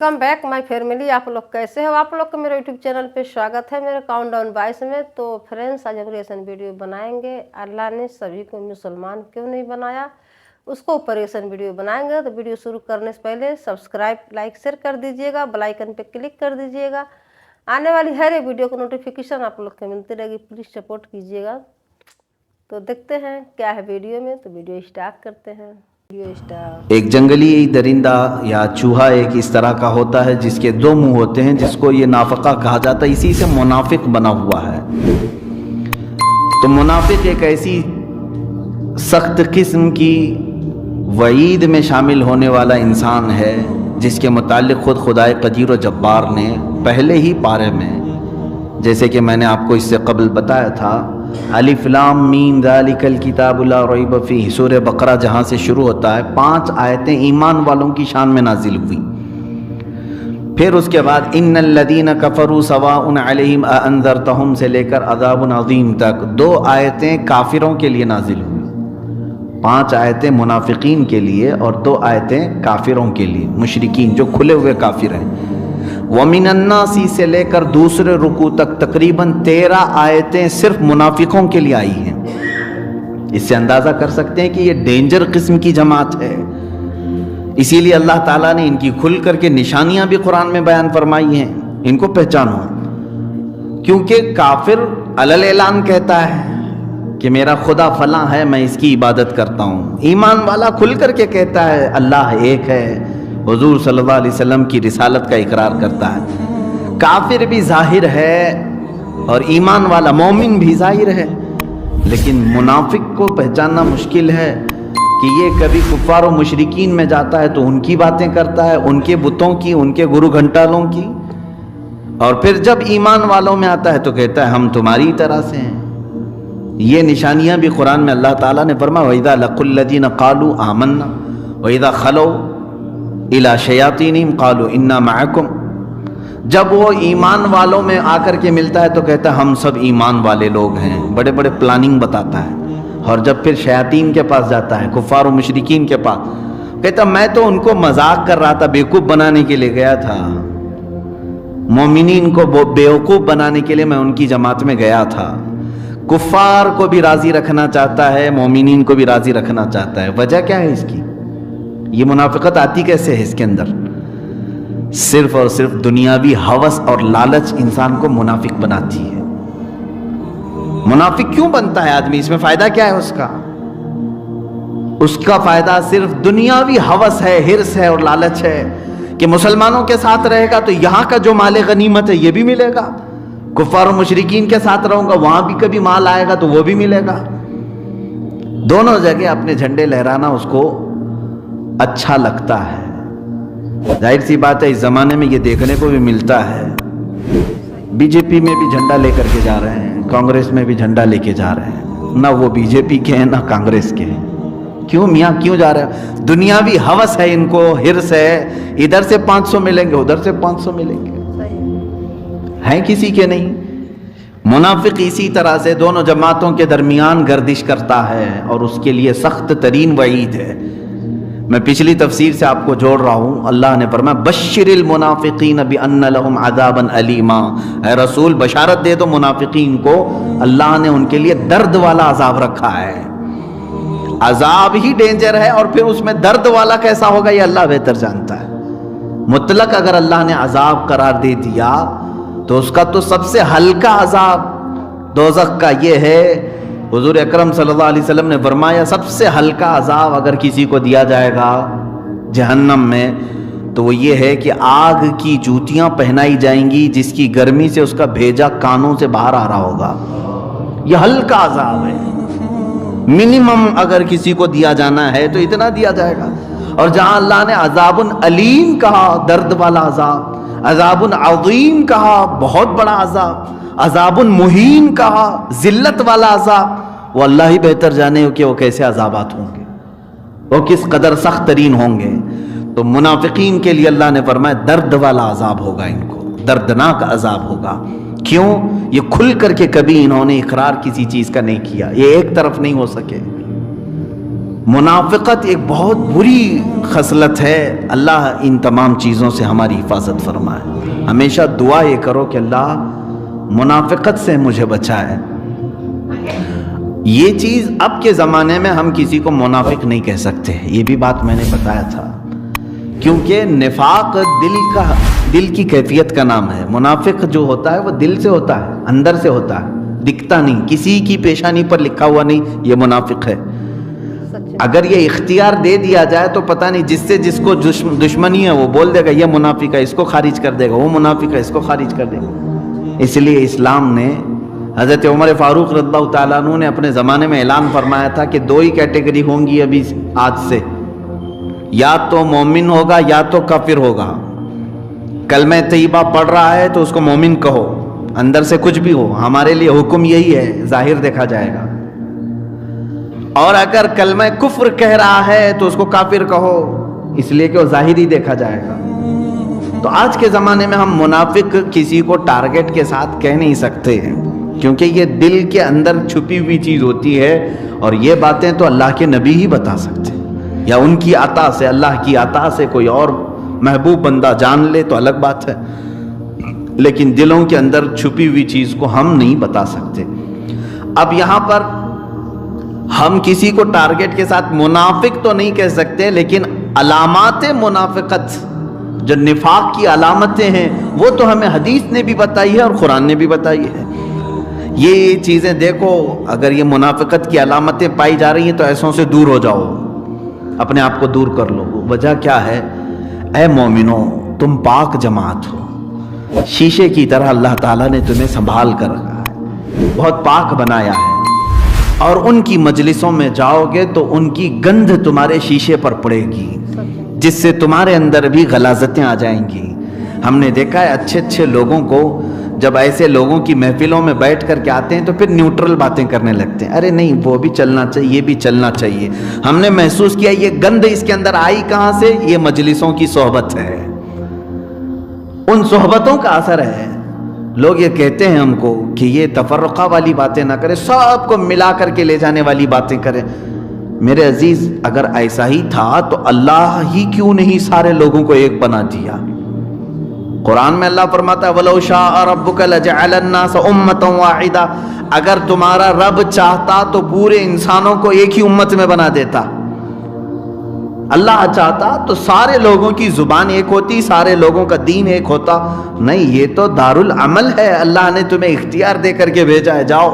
Welcome back my family. आप लोग कैसे हो? आप लोग को मेरे यूट्यूब चैनल पे स्वागत है मेरे काउंटडाउन 22 में। तो फ्रेंड्स, आज हम रिएक्शन वीडियो बनाएंगे। अल्लाह ने सभी को मुसलमान क्यों नहीं बनाया, उसको ऊपर रिएक्शन वीडियो बनाएंगे। तो वीडियो शुरू करने से पहले सब्सक्राइब, लाइक, शेयर कर दीजिएगा, बेल आइकन पे क्लिक कर दीजिएगा। आने वाली हर एक वीडियो को नोटिफिकेशन आप लोग को मिलती रहेगी। प्लीज़ सपोर्ट कीजिएगा। तो देखते हैं क्या है वीडियो में। तो वीडियो स्टार्ट करते हैं। एक जंगली दरिंदा या चूहा एक इस तरह का होता है जिसके दो मुंह होते हैं, जिसको ये नाफका कहा जाता है। इसी से मुनाफिक बना हुआ है। तो मुनाफिक एक ऐसी सख्त किस्म की वईद में शामिल होने वाला इंसान है जिसके मुताल्लिक खुद खुदाए कदीर व जब्बार ने पहले ही पारे में, जैसे कि मैंने आपको इससे कबल बताया था, अलिफ लाम मीम ज़ालिकल किताबु ला रैब फीह, सूरह बकरा जहाँ से शुरू होता है, 5 आयतें ईमान वालों की शान में नाजिल हुई। फिर उसके बाद इन्नल लदीन कफरू सवाउन अलैहिम अअंज़रतहुम से लेकर अज़ाबुन अज़ीम तक 2 आयतें काफिरों के लिए नाजिल हुई। 5 आयतें मुनाफिकीन के लिए और 2 आयतें काफिरों के लिए, मुशरिकीन जो खुले हुए काफिर हैं। वमिनन्नासी से लेकर दूसरे रुकू तक तकरीबन 13 आयतें सिर्फ मुनाफिकों के लिए आई हैं। इससे अंदाजा कर सकते हैं कि ये डेंजर किस्म की जमात है। इसीलिए अल्लाह ताला ने इनकी खुल करके निशानियां भी कुरान में बयान फरमाई हैं। इनको पहचानो, क्योंकि काफिर अलल ऐलान कहता है कि मेरा खुदा फलां है, मैं इसकी इबादत करता हूँ। ईमान वाला खुल करके कहता है अल्लाह एक है, हुजूर सल्लल्लाहु अलैहि वसल्लम की रिसालत का इकरार करता है। काफिर भी जाहिर है और ईमान वाला मोमिन भी जाहिर है, लेकिन मुनाफिक को पहचानना मुश्किल है कि ये कभी कुफ्फार और मुशरिकीन में जाता है तो उनकी बातें करता है, उनके बुतों की, उनके गुरु घंटालों की, और फिर जब ईमान वालों में आता है तो कहता है हम तुम्हारी तरह से हैं। ये निशानियां भी कुरान में अल्लाह ताला ने फरमाया वइज़ा लक़ुल लज़ीना क़ालू आमन्ना वइज़ा खलौ इला शयातीनिम क़ालू इन्ना मअकुम। जब वो ईमान वालों में आकर के मिलता है तो कहता है हम सब ईमान वाले लोग हैं, बड़े बड़े प्लानिंग बताता है। और जब फिर शयातीन के पास जाता है, कुफ्फार और मुशरिकीन के पास, कहता मैं तो उनको मजाक कर रहा था, बेवकूफ़ बनाने के लिए गया था। मोमिनीन को बेवकूफ़ बनाने के लिए मैं उनकी जमात में गया था। कुफ्फार को भी राज़ी रखना चाहता है, मोमिनीन को भी राज़ी रखना चाहता है। वजह क्या है इसकी? ये मुनाफिकत आती कैसे है इसके अंदर? सिर्फ और सिर्फ दुनियावी हवस और लालच इंसान को मुनाफिक बनाती है। मुनाफिक क्यों बनता है आदमी? इसमें फायदा क्या है उसका? उसका फायदा सिर्फ दुनियावी हवस है, हिर्स है और लालच है कि मुसलमानों के साथ रहेगा तो यहां का जो माल गनीमत है ये भी मिलेगा, कुफ्फार और मुशरिकीन के साथ रहूंगा वहां भी कभी माल आएगा तो वो भी मिलेगा। दोनों जगह अपने झंडे लहराना उसको अच्छा लगता है। जाहिर सी बात है इस जमाने में ये देखने को भी मिलता है। बीजेपी में भी झंडा लेकर के जा रहे हैं, कांग्रेस में भी झंडा लेके जा रहे हैं। ना वो बीजेपी के हैं ना कांग्रेस के हैं। क्यों मियाँ, क्यों जा रहे हैं? दुनियावी हवस है इनको, हिर्स है। इधर से 500 मिलेंगे, उधर से 500 मिलेंगे, हैं किसी के नहीं। मुनाफिक इसी तरह से दोनों जमातों के दरमियान गर्दिश करता है और उसके लिए सख्त तरीन वईद है। मैं पिछली तफसीर से आपको जोड़ रहा हूँ। अल्लाह ने फरमाया बश्शिरिल मुनाफिकीन बिअन्न लहुम अज़ाबन अलीमा। ऐ रसूल, बशारत दे दो मुनाफिकीन को, अल्लाह ने उनके लिए दर्द वाला अजाब रखा है। अजाब ही डेंजर है और फिर उसमें दर्द वाला कैसा होगा ये अल्लाह बेहतर जानता है। मुतलक अगर अल्लाह ने अजाब करार दे दिया तो उसका तो सबसे हल्का अजाब दोज़ख का ये है। हुजूर अकरम सल्लल्लाहु अलैहि वसल्लम ने फरमाया सबसे हल्का अजाब अगर किसी को दिया जाएगा जहन्नम में तो वो ये है कि आग की जूतियां पहनाई जाएंगी जिसकी गर्मी से उसका भेजा कानों से बाहर आ रहा होगा। ये हल्का अजाब है। मिनिमम अगर किसी को दिया जाना है तो इतना दिया जाएगा। और जहां अल्लाह ने अजाबुन अलीम कहा, दर्द वाला अजाब, अजाबुन अज़ीम कहा, बहुत बड़ा अजाब, अजाबुन मुहीन कहा, जिल्लत वाला अजाब, वो अल्लाह ही बेहतर जाने कि वो कैसे अजाबात होंगे, वो किस कदर सख्त तरीन होंगे। तो मुनाफिकीन के लिए अल्लाह ने फरमाया दर्द वाला अजाब होगा, इनको दर्दनाक अजाब होगा। क्यों? ये खुल करके कभी इन्होंने इकरार किसी चीज का नहीं किया, ये एक तरफ नहीं हो सके। मुनाफिकत एक बहुत बुरी खसलत है। अल्लाह इन तमाम चीज़ों से हमारी हिफाजत फरमाए। हमेशा दुआ ये करो कि अल्लाह मुनाफिकत से मुझे बचाए। ये चीज़ अब के ज़माने में हम किसी को मुनाफिक नहीं कह सकते, ये भी बात मैंने बताया था, क्योंकि निफाक दिल की कैफियत का नाम है। मुनाफिक जो होता है वो दिल से होता है, अंदर से होता है, दिखता नहीं, किसी की पेशानी पर लिखा हुआ नहीं ये मुनाफिक है। अगर ये इख्तियार दे दिया जाए तो पता नहीं जिससे जिसको दुश्मनी है वो बोल देगा ये मुनाफिक है, इसको खारिज कर देगा, वो मुनाफिक है, इसको खारिज कर देगा। इसलिए इस्लाम ने, हज़रत उमर फारूक रज़ियल्लाहु ताला अन्हु ने अपने ज़माने में ऐलान फरमाया था कि दो ही कैटेगरी होंगी अभी आज से, या तो मोमिन होगा या तो काफिर होगा। कलमे तैयबा पढ़ रहा है तो उसको मोमिन कहो, अंदर से कुछ भी हो, हमारे लिए हुक्म यही है, जाहिर देखा जाएगा। और अगर कलमे कुफ्र कह रहा है तो उसको काफिर कहो, इसलिए कि वो जाहिर ही देखा जाएगा। तो आज के ज़माने में हम मुनाफिक किसी को टारगेट के साथ कह नहीं सकते, क्योंकि ये दिल के अंदर छुपी हुई चीज़ होती है, और ये बातें तो अल्लाह के नबी ही बता सकते हैं, या उनकी अता से, अल्लाह की अता से कोई और महबूब बंदा जान ले तो अलग बात है, लेकिन दिलों के अंदर छुपी हुई चीज़ को हम नहीं बता सकते। अब यहाँ पर हम किसी को टारगेट के साथ मुनाफिक तो नहीं कह सकते, लेकिन अलामाते मुनाफिकत, जो निफाक की अलामतें हैं, वो तो हमें हदीस ने भी बताई है और कुरान ने भी बताई है। ये चीज़ें देखो, अगर ये मुनाफिकत की अलामतें पाई जा रही हैं तो ऐसों से दूर हो जाओ, अपने आप को दूर कर लो। वजह क्या है? ऐ मोमिनो, तुम पाक जमात हो, शीशे की तरह अल्लाह ताला ने तुम्हें संभाल कर रखा है, बहुत पाक बनाया है, और उनकी मजलिसों में जाओगे तो उनकी गंध तुम्हारे शीशे पर पड़ेगी, जिससे तुम्हारे अंदर भी गलाजतें आ जाएंगी। हमने देखा है अच्छे अच्छे लोगों को जब ऐसे लोगों की महफिलों में बैठ कर के आते हैं तो फिर न्यूट्रल बातें करने लगते हैं, अरे नहीं वो भी चलना चाहिए, ये भी चलना चाहिए। हमने महसूस किया ये गंध इसके अंदर आई कहाँ से? ये मजलिसों की सोहबत है, उन सोहबतों का असर है। लोग ये कहते हैं हमको कि ये तफर्रुक़ा वाली बातें ना करें, सबको मिला करके ले जाने वाली बातें करें। मेरे अजीज, अगर ऐसा ही था तो अल्लाह ही क्यों नहीं सारे लोगों को एक बना दिया? कुरान में अल्लाह फरमाता है वलौ शाअ रब्बुका लजअलन नास उम्मतन वाहिदा, अगर तुम्हारा रब चाहता तो पूरे इंसानों को एक ही उम्मत में बना देता। अल्लाह चाहता तो सारे लोगों की जुबान एक होती, सारे लोगों का दीन एक होता। नहीं, ये तो दारुल अमल है, अल्लाह ने तुम्हें इख्तियार दे करके भेजा है, जाओ।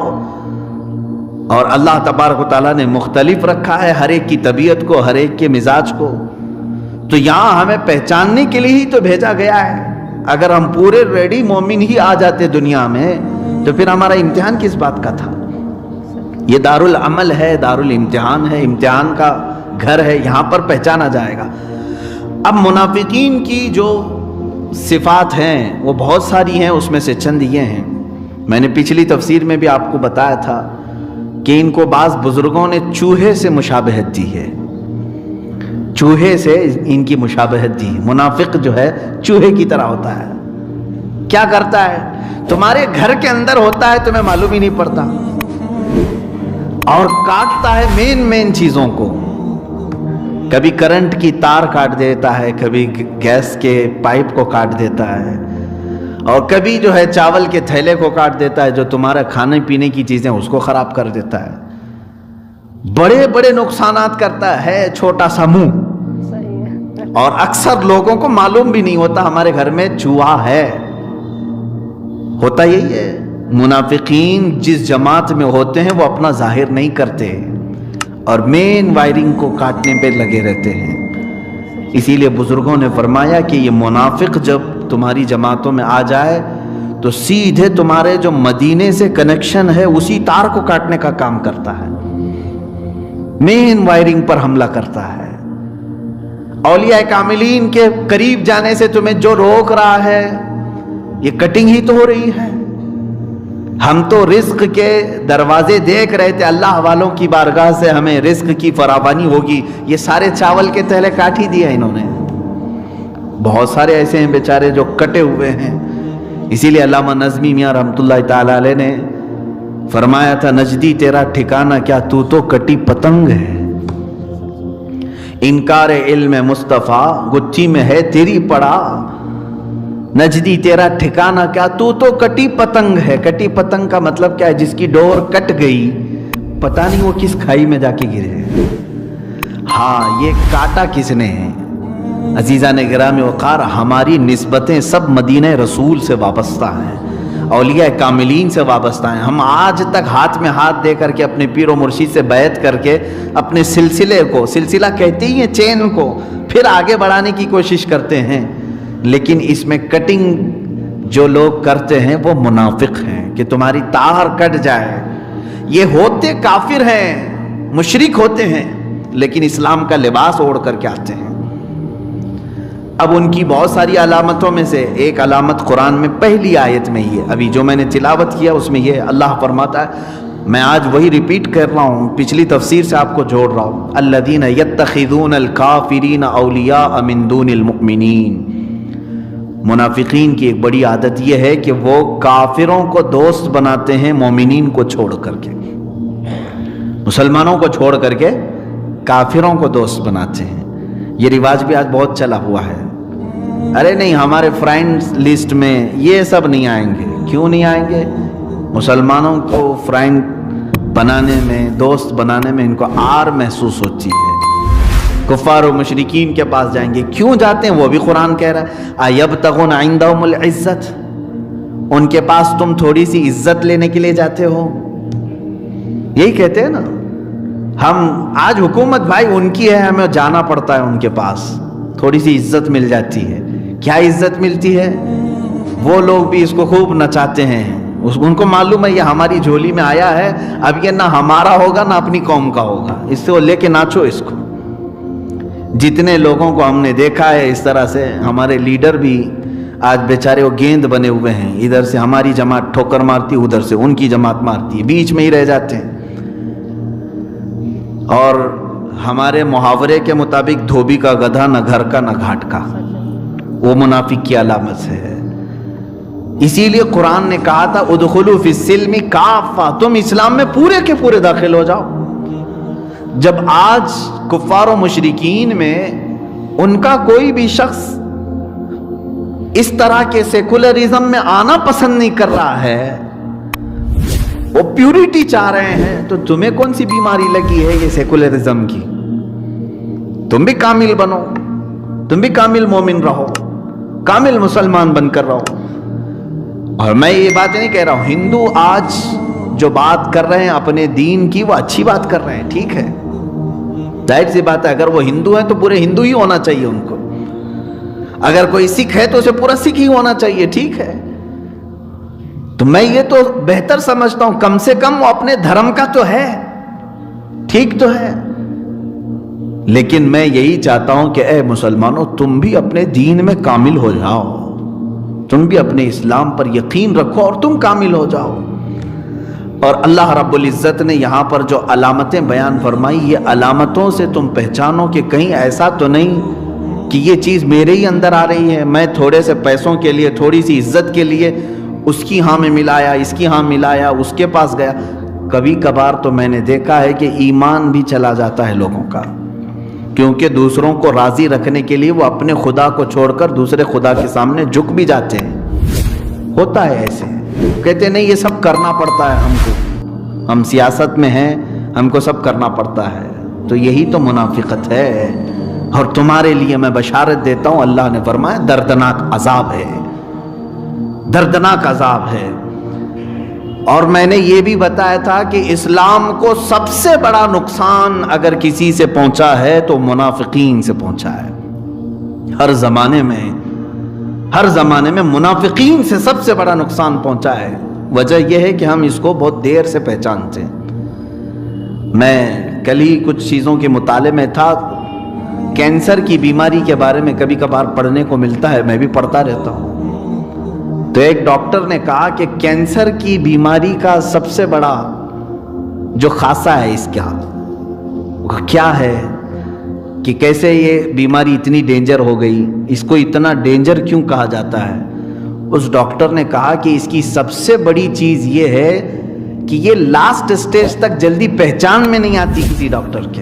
और अल्लाह तबारक व तआला ने मुख्तलिफ रखा है हर एक की तबीयत को, हर एक के मिजाज को। तो यहाँ हमें पहचानने के लिए ही तो भेजा गया है। अगर हम पूरे रेडी मोमिन ही आ जाते दुनिया में तो फिर हमारा इम्तिहान किस बात का था? ये दारुल अमल है, दारुल इम्तिहान है, इम्तिहान का घर है, यहाँ पर पहचाना जाएगा। अब मुनाफिकीन की जो सिफात हैं वो बहुत सारी हैं, उसमें से चंद ये हैं। मैंने पिछली तफसीर में भी आपको बताया था कि इनको बाज़ बुजुर्गों ने चूहे से मुशाबहत दी है, चूहे से इनकी मुशाबहत दी। मुनाफिक जो है चूहे की तरह होता है, क्या करता है? तुम्हारे घर के अंदर होता है, तुम्हें मालूम ही नहीं पड़ता, और काटता है मेन चीज़ों को। कभी करंट की तार काट देता है, कभी गैस के पाइप को काट देता है, और कभी जो है चावल के थैले को काट देता है, जो तुम्हारा खाने पीने की चीज़ें उसको ख़राब कर देता है। बड़े बड़े नुकसानात करता है छोटा सा मुंह। और अक्सर लोगों को मालूम भी नहीं होता हमारे घर में चूहा है। होता यही है, मुनाफिकीन जिस जमात में होते हैं वो अपना जाहिर नहीं करते और मेन वायरिंग को काटने पे लगे रहते हैं। इसीलिए बुजुर्गों ने फरमाया कि ये मुनाफिक जब तुम्हारी जमातों में आ जाए तो सीधे तुम्हारे जो मदीने से कनेक्शन है उसी तार को काटने का काम करता है, मेन वायरिंग पर हमला करता है। औलिया कामिलीन के करीब जाने से तुम्हें जो रोक रहा है ये कटिंग ही तो हो रही है। हम तो रिस्क के दरवाजे देख रहे थे, अल्लाह वालों की बारगाह से हमें रिस्क की फरावानी होगी, ये सारे चावल के थैले काट ही दिया इन्होंने। बहुत सारे ऐसे हैं बेचारे जो कटे हुए हैं। इसीलिए अल्लामा नज़मी मियां रहमतुल्लाह ताला अलैह ने फरमाया था, नजदी तेरा ठिकाना क्या, तू तो कटी पतंग है। इनकार इल्म मुस्तफ़ा गुत्थी में है तेरी पड़ा, नजदी तेरा ठिकाना क्या, तू तो कटी पतंग है। कटी पतंग का मतलब क्या है? जिसकी डोर कट गई, पता नहीं वो किस खाई में जाके गिरे। हाँ, ये काटा किसने है? अजीज़ान गिराम वक़ार, हमारी निस्बतें सब मदीने रसूल से वाबस्ता हैं, औलिया कामिलीन से वाबस्ता हैं। हम आज तक हाथ में हाथ दे करके अपने पीर व मुर्शिद से बैत करके अपने सिलसिले को, सिलसिला कहते ही हैं चेन को, फिर आगे बढ़ाने की कोशिश करते हैं। लेकिन इसमें कटिंग जो लोग करते हैं वो मुनाफिक हैं कि तुम्हारी तार कट जाए। ये होते काफिर हैं, मुशरिक होते हैं, लेकिन इस्लाम का लिबास ओढ़ करके आते हैं। अब उनकी बहुत सारी अलामतों में से एक अलामत कुरान में पहली आयत में ही है। अभी जो मैंने तिलावत किया उसमें ये अल्लाह फरमाता है, मैं आज वही रिपीट कर रहा हूँ, पिछली तफसीर से आपको जोड़ रहा हूँ। अल्लज़ीना यत्तखिज़ूनल काफ़िरीना औलिया मिन दूनिल मुमिनीन। मुनाफिकीन की एक बड़ी आदत यह है कि वो काफिरों को दोस्त बनाते हैं मोमिनीन को छोड़ करके, मुसलमानों को छोड़ करके काफिरों को दोस्त बनाते हैं। ये रिवाज भी आज बहुत चला हुआ है। अरे नहीं, हमारे फ्रेंड्स लिस्ट में ये सब नहीं आएंगे। क्यों नहीं आएंगे? मुसलमानों को फ्रेंड बनाने में, दोस्त बनाने में इनको आर महसूस होती है। कुफार और मुशरिकीन के पास जाएंगे। क्यों जाते हैं? वो भी कुरान कह रहा है, अयब्तगून इंदहुमुल इज्जत, उनके पास तुम थोड़ी सी इज्जत लेने के लिए जाते हो। यही कहते हैं ना, हम आज हुकूमत भाई उनकी है, हमें जाना पड़ता है उनके पास, थोड़ी सी इज्जत मिल जाती है। क्या इज्जत मिलती है? वो लोग भी इसको खूब नचाते हैं, उनको मालूम है ये हमारी झोली में आया है, अब ये ना हमारा होगा ना अपनी कौम का होगा, इससे वो लेके नाचो इसको। जितने लोगों को हमने देखा है इस तरह से, हमारे लीडर भी आज बेचारे वो गेंद बने हुए हैं, इधर से हमारी जमात ठोकर मारती, उधर से उनकी जमात मारती है, बीच में ही रह जाते हैं। और हमारे मुहावरे के मुताबिक धोबी का गधा न घर का न घाट का, वो मुनाफिक की अलामत है। इसीलिए कुरान ने कहा था उदखुलू फिस्सिल्मी काफा, तुम इस्लाम में पूरे के पूरे दाखिल हो जाओ। जब आज कुफ्फार और मुशरिकीन में उनका कोई भी शख्स इस तरह के सेकुलरिज्म में आना पसंद नहीं कर रहा है, वो प्यूरिटी चाह रहे हैं, तो तुम्हें कौन सी बीमारी लगी है ये सेकुलरिज्म की? तुम भी कामिल बनो, तुम भी कामिल मोमिन रहो, कामिल मुसलमान बनकर रहो। और मैं ये बात नहीं कह रहा हूं, हिंदू आज जो बात कर रहे हैं अपने दीन की, वो अच्छी बात कर रहे हैं, ठीक है, जाहिर सी बात है। अगर वो हिंदू हैं तो पूरे हिंदू ही होना चाहिए उनको, अगर कोई सिख है तो उसे पूरा सिख ही होना चाहिए, ठीक है। तो मैं ये तो बेहतर समझता हूं, कम से कम वो अपने धर्म का तो है, ठीक तो है। लेकिन मैं यही चाहता हूं कि ए मुसलमानों, तुम भी अपने दीन में कामिल हो जाओ, तुम भी अपने इस्लाम पर यकीन रखो और तुम कामिल हो जाओ। और अल्लाह रब्बुल इज़्ज़त ने यहाँ पर जो अलामतें बयान फरमाई, ये अलामतों से तुम पहचानो कि कहीं ऐसा तो नहीं कि ये चीज़ मेरे ही अंदर आ रही है, मैं थोड़े से पैसों के लिए, थोड़ी सी इज्जत के लिए उसकी हाँ में मिलाया, इसकी हाँ मिलाया, उसके पास गया। कभी कभार तो मैंने देखा है कि ईमान भी चला जाता है लोगों का, क्योंकि दूसरों को राज़ी रखने के लिए वो अपने खुदा को छोड़कर दूसरे खुदा के सामने झुक भी जाते हैं। होता है ऐसे, कहते नहीं ये सब करना पड़ता है हमको, हम सियासत में हैं, हमको सब करना पड़ता है। तो यही तो मुनाफिकत है। और तुम्हारे लिए मैं बशारत देता हूं, अल्लाह ने फरमाया दर्दनाक अजाब है, दर्दनाक अजाब है। और मैंने ये भी बताया था कि इस्लाम को सबसे बड़ा नुकसान अगर किसी से पहुंचा है तो मुनाफिकीन से पहुंचा है। हर जमाने में मुनाफिकीन से सबसे बड़ा नुकसान पहुंचा है। वजह यह है कि हम इसको बहुत देर से पहचानते हैं। मैं कल ही कुछ चीज़ों के मुताले में था, कैंसर की बीमारी के बारे में कभी कभार पढ़ने को मिलता है, मैं भी पढ़ता रहता हूँ। तो एक डॉक्टर ने कहा कि कैंसर की बीमारी का सबसे बड़ा जो खासा है इसका क्या है कि कैसे ये बीमारी इतनी डेंजर हो गई, इसको इतना डेंजर क्यों कहा जाता है। उस डॉक्टर ने कहा कि इसकी सबसे बड़ी चीज़ ये है कि ये लास्ट स्टेज तक जल्दी पहचान में नहीं आती किसी डॉक्टर के।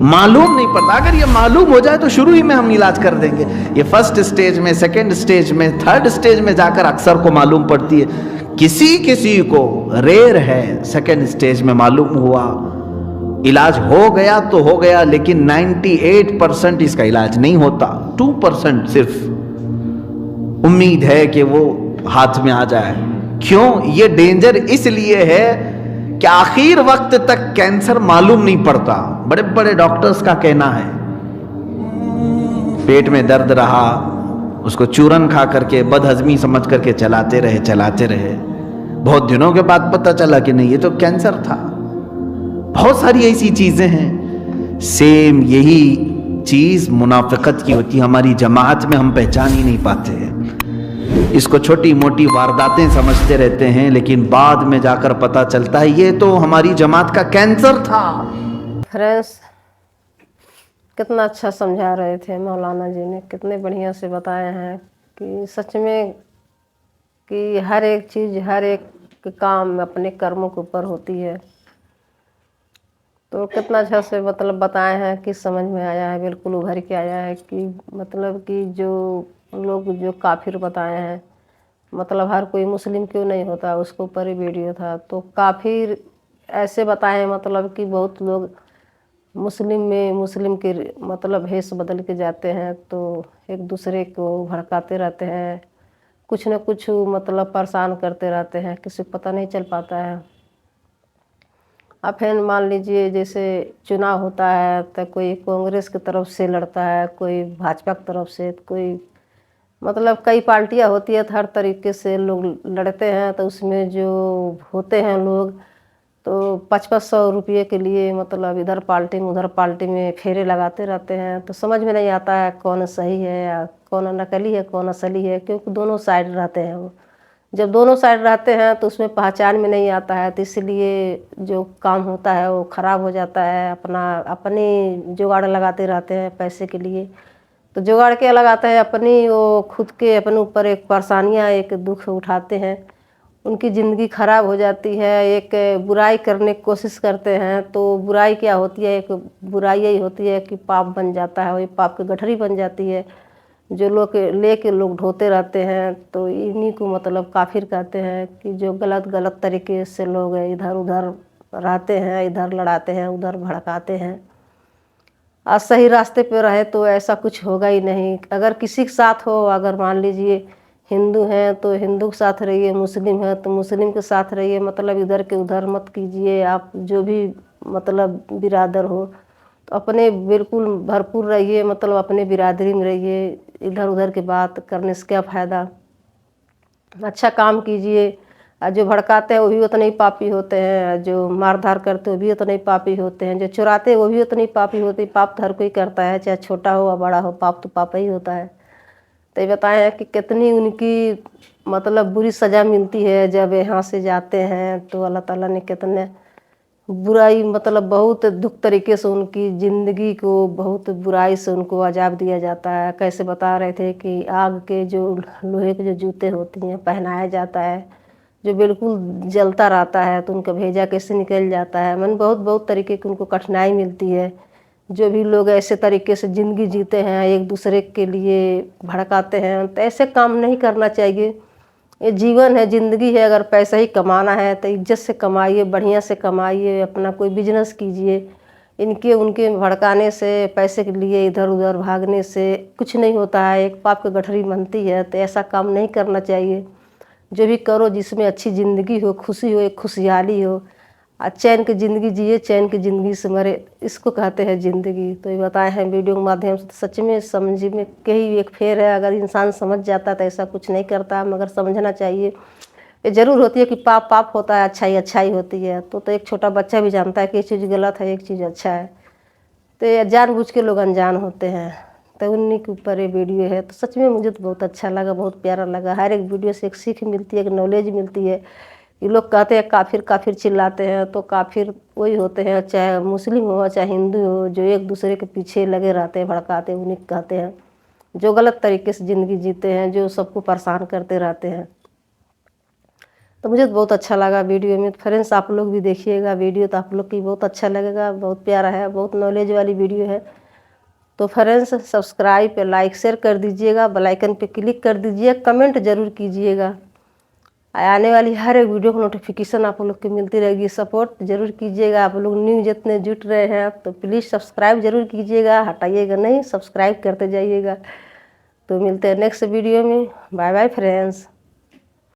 मालूम नहीं पड़ता। अगर ये मालूम हो जाए तो शुरू ही में हम इलाज कर देंगे। ये फर्स्ट स्टेज में, सेकंड स्टेज में, थर्ड स्टेज में जाकर अक्सर को मालूम पड़ती है। किसी किसी को रेयर है, सेकंड स्टेज में मालूम हुआ, इलाज हो गया तो हो गया, लेकिन 98% इसका इलाज नहीं होता। 2% सिर्फ उम्मीद है कि वो हाथ में आ जाए। क्यों? ये डेंजर इसलिए है कि आखिर वक्त तक कैंसर मालूम नहीं पड़ता। बड़े बड़े डॉक्टर्स का कहना है, पेट में दर्द रहा, उसको चूरन खा करके बदहजमी समझ करके चलाते रहे, बहुत दिनों के बाद पता चला कि नहीं, ये तो कैंसर था। बहुत सारी ऐसी चीजें हैं। सेम यही चीज मुनाफिकत की होती है। हमारी जमात में हम पहचान ही नहीं पाते हैं। इसको छोटी मोटी वारदातें समझते रहते हैं, लेकिन बाद में जाकर पता चलता है ये तो हमारी जमात का कैंसर था। फ्रेंड्स, कितना अच्छा समझा रहे थे मौलाना जी ने, कितने बढ़िया से बताए हैं कि सच में कि हर एक चीज़, हर एक काम अपने कर्मों के ऊपर होती है। तो कितना अच्छा से मतलब बताए हैं कि समझ में आया है, बिल्कुल उभर के आया है कि मतलब कि जो लोग जो काफिर बताए हैं, मतलब हर कोई मुस्लिम क्यों नहीं होता, उसके ऊपर ही वीडियो था। तो काफिर ऐसे बताए मतलब कि बहुत लोग मुस्लिम के मतलब भेष बदल के जाते हैं, तो एक दूसरे को भड़काते रहते हैं, कुछ न कुछ मतलब परेशान करते रहते हैं, किसी को पता नहीं चल पाता है। अब फिर मान लीजिए जैसे चुनाव होता है तो कोई कांग्रेस की तरफ से लड़ता है, कोई भाजपा की तरफ से, कोई मतलब कई पार्टियां होती है, तो हर तरीके से लोग लड़ते हैं। तो उसमें जो होते हैं लोग तो 500 रुपये के लिए मतलब इधर पार्टी में उधर पार्टी में फेरे लगाते रहते हैं। तो समझ में नहीं आता है कौन सही है या कौन नकली है, कौन असली है, क्योंकि दोनों साइड रहते हैं वो। जब दोनों साइड रहते हैं तो उसमें पहचान में नहीं आता है, तो इसलिए जो काम होता है वो ख़राब हो जाता है। अपनी जुगाड़ लगाते रहते हैं पैसे के लिए, तो जुगाड़ क्या लगाते हैं, अपनी वो खुद के अपने ऊपर एक परेशानियाँ, एक दुख उठाते हैं, उनकी ज़िंदगी ख़राब हो जाती है। एक बुराई करने की कोशिश करते हैं, तो बुराई क्या होती है, एक बुराई यही होती है कि पाप बन जाता है, वही पाप की गठरी बन जाती है, जो लोग लेके लोग ढोते रहते हैं। तो इन्हीं को मतलब काफिर कहते हैं कि जो गलत तरीके से लोग इधर उधर रहते हैं, इधर लड़ाते हैं, उधर भड़काते हैं। आज सही रास्ते पे रहे तो ऐसा कुछ होगा ही नहीं। अगर किसी के साथ हो, अगर मान लीजिए हिंदू हैं तो हिंदू के साथ रहिए, मुस्लिम है तो मुस्लिम के साथ रहिए, मतलब इधर के उधर मत कीजिए। आप जो भी मतलब बिरादर हो तो अपने बिल्कुल भरपूर रहिए, मतलब अपने बिरादरी में रहिए। इधर उधर की बात करने से क्या फ़ायदा, अच्छा काम कीजिए। जो भड़काते हैं वो भी उतने ही पापी होते हैं, जो मारधार करते हैं वो भी उतने ही पापी होते हैं, जो चुराते हैं वो भी उतने ही पापी होते हैं। पाप तो हर कोई करता है, चाहे छोटा हो या बड़ा हो, पाप तो पाप ही होता है। तो ये बताए हैं कि कितनी उनकी मतलब बुरी सज़ा मिलती है जब यहाँ से जाते हैं। तो अल्लाह ताला ने कितने बुराई मतलब बहुत दुख तरीके से उनकी ज़िंदगी को बहुत बुराई से उनको अजाब दिया जाता है। कैसे बता रहे थे कि आग के जो लोहे के जो जूते होती हैं पहनाया जाता है, जो बिल्कुल जलता रहता है, तो उनका भेजा कैसे निकल जाता है। मन बहुत तरीके की उनको कठिनाई मिलती है। जो भी लोग ऐसे तरीके से ज़िंदगी जीते हैं, एक दूसरे के लिए भड़काते हैं, तो ऐसे काम नहीं करना चाहिए। ये जीवन है, ज़िंदगी है। अगर पैसा ही कमाना है तो इज्जत से कमाइए, बढ़िया से कमाइए, अपना कोई बिजनेस कीजिए। इनके उनके भड़काने से, पैसे के लिए इधर उधर भागने से कुछ नहीं होता है, एक पाप की गठरी बनती है। तो ऐसा काम नहीं करना चाहिए। जो भी करो जिसमें अच्छी ज़िंदगी हो, खुशी हो, एक खुशहाली हो, चैन की ज़िंदगी जिए, चैन की ज़िंदगी से मरे, इसको कहते हैं ज़िंदगी। तो ये बताए हैं वीडियो के माध्यम से। सच में समझ में कहीं एक फेर है। अगर इंसान समझ जाता तो ऐसा कुछ नहीं करता, मगर समझना चाहिए। ये ज़रूर होती है कि पाप पाप होता है, अच्छाई होती है। तो एक छोटा बच्चा भी जानता है कि एक चीज़ गलत है, एक चीज़ अच्छा है। तो ये जानबूझ के लोग अनजान होते हैं। तो उन्हीं के ऊपर ये वीडियो है। तो सच में मुझे तो बहुत अच्छा लगा, बहुत प्यारा लगा। हर एक वीडियो से एक सीख मिलती है, एक नॉलेज मिलती है। ये लोग कहते हैं काफिर काफिर चिल्लाते हैं, तो काफिर वही होते हैं, चाहे मुस्लिम हो चाहे हिंदू हो, जो एक दूसरे के पीछे लगे रहते हैं, भड़काते, उन्हीं को कहते हैं। जो गलत तरीके से ज़िंदगी जीते हैं, जो सबको परेशान करते रहते हैं। तो मुझे तो बहुत अच्छा लगा वीडियो में। तो फ्रेंड्स आप लोग भी देखिएगा वीडियो, तो आप लोग की बहुत अच्छा लगेगा, बहुत प्यारा है, बहुत नॉलेज वाली वीडियो है। तो फ्रेंड्स सब्सक्राइब पे लाइक शेयर कर दीजिएगा, बेल आइकन पे क्लिक कर दीजिए, कमेंट जरूर कीजिएगा। आने वाली हर एक वीडियो को नोटिफिकेशन आप लोग को मिलती रहेगी। सपोर्ट जरूर कीजिएगा। आप लोग न्यू जितने जुट रहे हैं तो प्लीज़ सब्सक्राइब जरूर कीजिएगा, हटाइएगा नहीं, सब्सक्राइब करते जाइएगा। तो मिलते हैं नेक्स्ट वीडियो में। Bye bye friends.